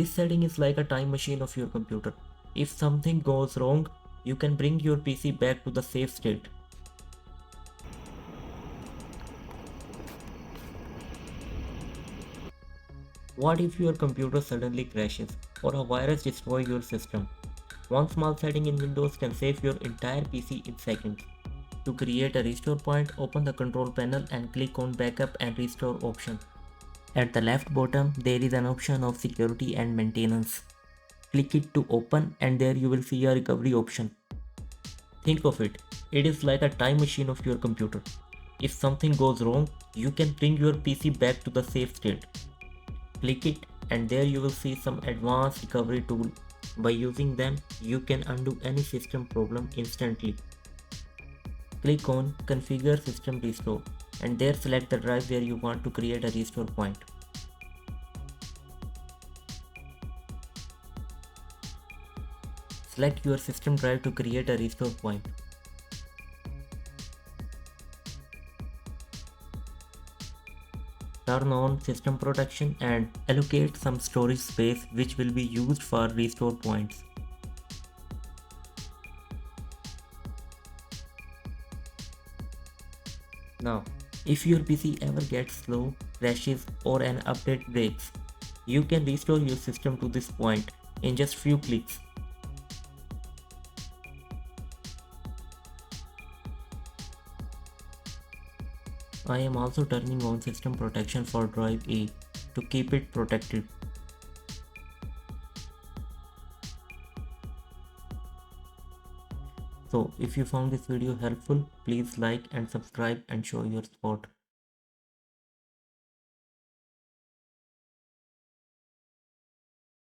This setting is like a time machine of your computer. If something goes wrong, you can bring your PC back to the safe state. What if your computer suddenly crashes or a virus destroys your system? One small setting in Windows can save your entire PC in seconds. To create a restore point, open the control panel and click on backup and restore option. At the left bottom, there is an option of security and maintenance. Click it to open and there you will see a recovery option. Think of it, it is like a time machine of your computer. If something goes wrong, you can bring your PC back to the safe state. Click it and there you will see some advanced recovery tool. By using them, you can undo any system problem instantly. Click on Configure System Restore and there select the drive where you want to create a restore point. Select your system drive to create a restore point. Turn on system protection and allocate some storage space which will be used for restore points. Now, if your PC ever gets slow, crashes or an update breaks, you can restore your system to this point in just few clicks. I am also turning on system protection for drive A to keep it protected. So if you found this video helpful, please like and subscribe and show your support.